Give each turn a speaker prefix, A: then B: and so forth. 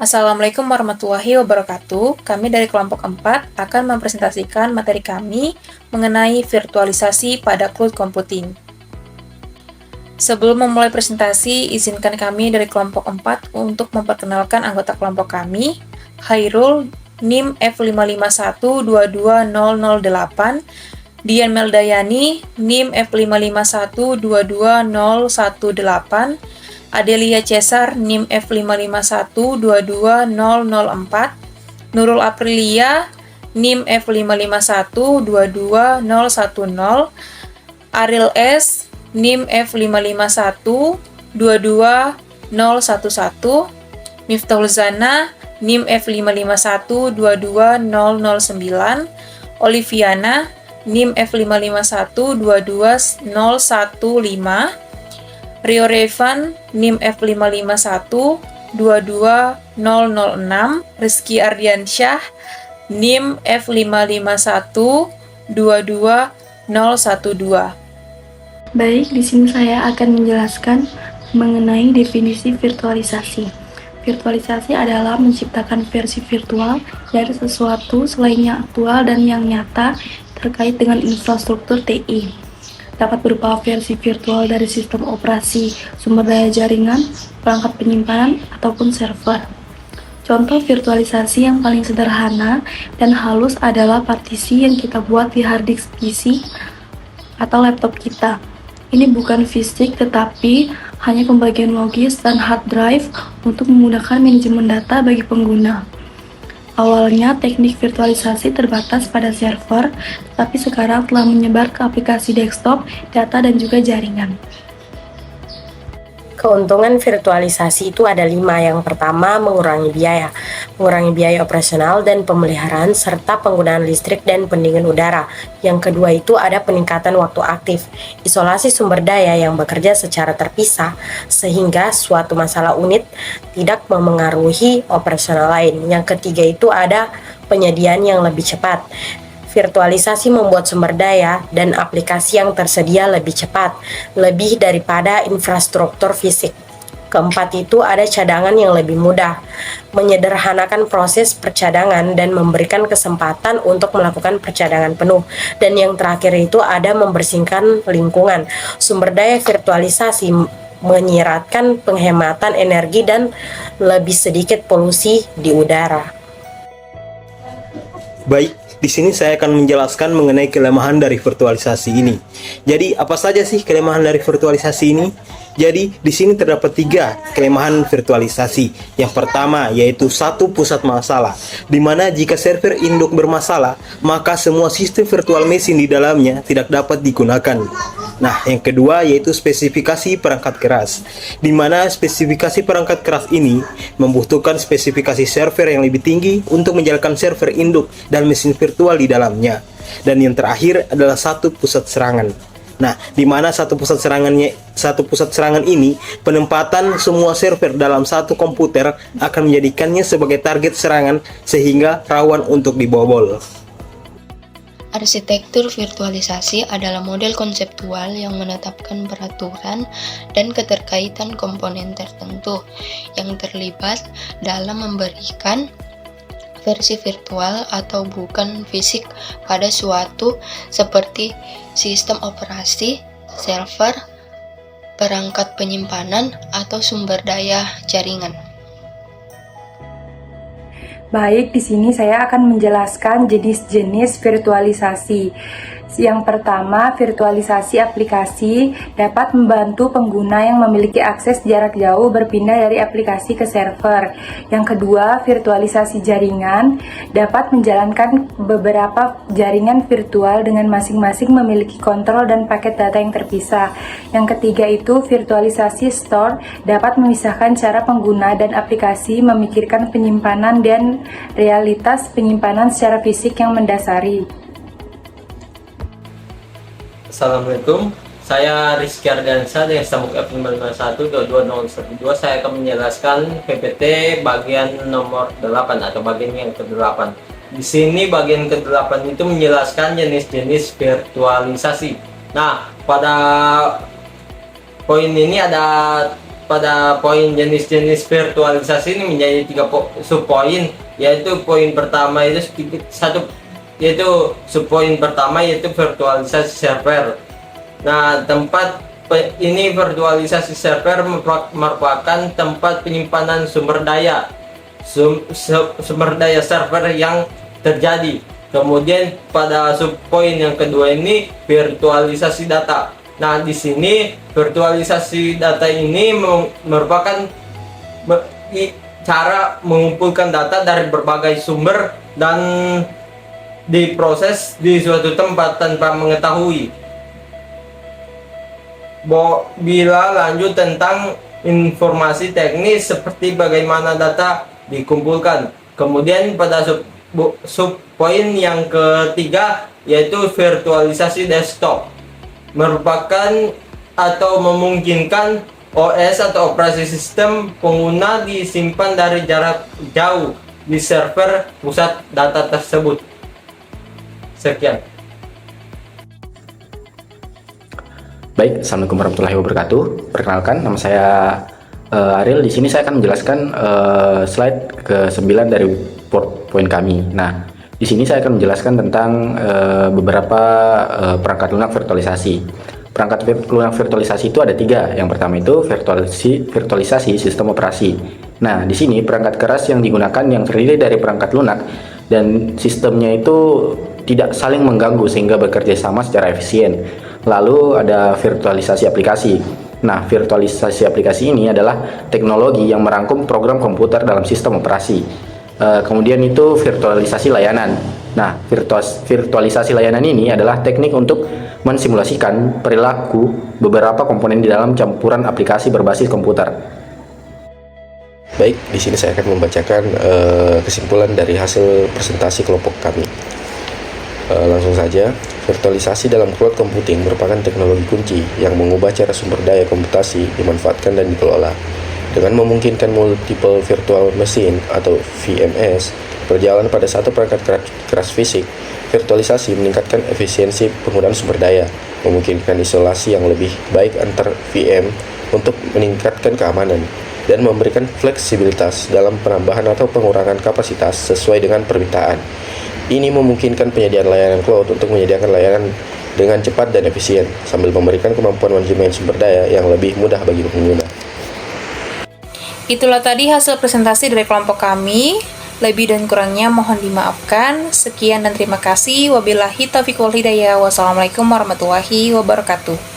A: Assalamualaikum warahmatullahi wabarakatuh. Kami dari kelompok 4 akan mempresentasikan materi kami mengenai virtualisasi pada cloud computing. Sebelum memulai presentasi, izinkan kami dari kelompok 4 untuk memperkenalkan anggota kelompok kami, Hairul, NIM F551220008, Dian Meldayani, NIM F551220118, Adelia Cesar, NIM F551220004, Nurul Aprilia, NIM F5512210, Ariel S, NIM F551222011, Miftahul Zana, NIM F551220009, Oliviana, NIM F551221015, Rio Revan, NIM F551220006, Rizky Ardiansyah, NIM F551222012.
B: Baik, di sini saya akan menjelaskan mengenai definisi virtualisasi. Virtualisasi adalah menciptakan versi virtual dari sesuatu selain yang aktual dan yang nyata terkait dengan infrastruktur TI. Dapat berupa versi virtual dari sistem operasi, sumber daya jaringan, perangkat penyimpanan, ataupun server. Contoh virtualisasi yang paling sederhana dan halus adalah partisi yang kita buat di hard disk PC atau laptop kita. Ini bukan fisik tetapi hanya pembagian logis dan hard drive untuk memudahkan manajemen data bagi pengguna. Awalnya teknik virtualisasi terbatas pada server, tetapi sekarang telah menyebar ke aplikasi desktop, data, dan juga jaringan.
C: Keuntungan virtualisasi itu ada 5. Yang pertama, mengurangi biaya operasional dan pemeliharaan serta penggunaan listrik dan pendingin udara. Yang kedua itu ada peningkatan waktu aktif, isolasi sumber daya yang bekerja secara terpisah sehingga suatu masalah unit tidak memengaruhi operasional lain. Yang ketiga itu ada penyediaan yang lebih cepat. Virtualisasi membuat sumber daya dan aplikasi yang tersedia lebih cepat, lebih daripada infrastruktur fisik. Keempat itu ada cadangan yang lebih mudah, menyederhanakan proses percadangan dan memberikan kesempatan untuk melakukan percadangan penuh. Dan yang terakhir itu ada membersihkan lingkungan. Sumber daya virtualisasi menyiratkan penghematan energi dan lebih sedikit polusi di udara.
D: Baik, di sini saya akan menjelaskan mengenai kelemahan dari virtualisasi ini. Jadi, apa saja sih kelemahan dari virtualisasi ini? Jadi, di sini terdapat 3 kelemahan virtualisasi. Yang pertama yaitu satu pusat masalah, di mana jika server induk bermasalah, maka semua sistem virtual machine di dalamnya tidak dapat digunakan. Nah, yang kedua yaitu spesifikasi perangkat keras, di mana spesifikasi perangkat keras ini membutuhkan spesifikasi server yang lebih tinggi untuk menjalankan server induk dan mesin virtual di dalamnya. Dan yang terakhir adalah satu pusat serangan. Nah, di mana satu pusat serangan ini, penempatan semua server dalam satu komputer akan menjadikannya sebagai target serangan sehingga rawan untuk dibobol.
E: Arsitektur virtualisasi adalah model konseptual yang menetapkan peraturan dan keterkaitan komponen tertentu yang terlibat dalam memberikan versi virtual atau bukan fisik pada suatu seperti sistem operasi, server, perangkat penyimpanan, atau sumber daya jaringan.
B: Baik, di sini saya akan menjelaskan jenis-jenis virtualisasi. Yang pertama, virtualisasi aplikasi dapat membantu pengguna yang memiliki akses jarak jauh berpindah dari aplikasi ke server. Yang kedua, virtualisasi jaringan dapat menjalankan beberapa jaringan virtual dengan masing-masing memiliki kontrol dan paket data yang terpisah. Yang ketiga itu virtualisasi store dapat memisahkan cara pengguna dan aplikasi memikirkan penyimpanan dan realitas penyimpanan secara fisik yang mendasari.
F: Assalamualaikum, saya Rizky Ardiansyah dari Sambuk F551222012. Saya akan menjelaskan PPT bagian nomor 8 atau bagian yang ke-8. Di sini bagian ke-8 itu menjelaskan jenis-jenis virtualisasi. Nah, pada poin ini ada pada poin jenis-jenis virtualisasi ini menjadi 3 subpoin, yaitu poin pertama itu subpoin pertama yaitu virtualisasi server. Nah, tempat ini virtualisasi server merupakan tempat penyimpanan sumber daya server yang terjadi. Kemudian pada subpoin yang kedua ini virtualisasi data. Nah, di sini virtualisasi data ini merupakan cara mengumpulkan data dari berbagai sumber dan diproses di suatu tempat tanpa mengetahui. Bila lanjut tentang informasi teknis seperti bagaimana data dikumpulkan. Kemudian pada subpoin yang ketiga yaitu virtualisasi desktop, merupakan atau memungkinkan OS atau operasi sistem pengguna disimpan dari jarak jauh di server pusat data tersebut. Sekian.
G: Baik, Assalamualaikum warahmatullahi wabarakatuh. Perkenalkan, nama saya Ariel. Di sini saya akan menjelaskan slide ke-9 dari PowerPoint kami. Nah, di sini saya akan menjelaskan tentang beberapa perangkat lunak virtualisasi. Perangkat lunak virtualisasi itu ada 3. Yang pertama itu virtualisasi sistem operasi. Nah, di sini perangkat keras yang digunakan yang terdiri dari perangkat lunak dan sistemnya itu tidak saling mengganggu sehingga bekerja sama secara efisien. Lalu ada virtualisasi aplikasi. Nah, virtualisasi aplikasi ini adalah teknologi yang merangkum program komputer dalam sistem operasi. Kemudian itu virtualisasi layanan. Nah, virtualisasi layanan ini adalah teknik untuk mensimulasikan perilaku beberapa komponen di dalam campuran aplikasi berbasis komputer.
H: Baik, di sini saya akan membacakan kesimpulan dari hasil presentasi kelompok kami. Langsung saja, virtualisasi dalam cloud computing merupakan teknologi kunci yang mengubah cara sumber daya komputasi dimanfaatkan dan dikelola. Dengan memungkinkan multiple virtual machine atau VMS berjalan pada satu perangkat keras fisik, virtualisasi meningkatkan efisiensi penggunaan sumber daya, memungkinkan isolasi yang lebih baik antar VM untuk meningkatkan keamanan, dan memberikan fleksibilitas dalam penambahan atau pengurangan kapasitas sesuai dengan permintaan. Ini memungkinkan penyediaan layanan cloud untuk menyediakan layanan dengan cepat dan efisien, sambil memberikan kemampuan manajemen sumber daya yang lebih mudah bagi pengguna.
A: Itulah tadi hasil presentasi dari kelompok kami. Lebih dan kurangnya mohon dimaafkan. Sekian dan terima kasih. Wabillahi taufiq wal hidayah. Wassalamualaikum warahmatullahi wabarakatuh.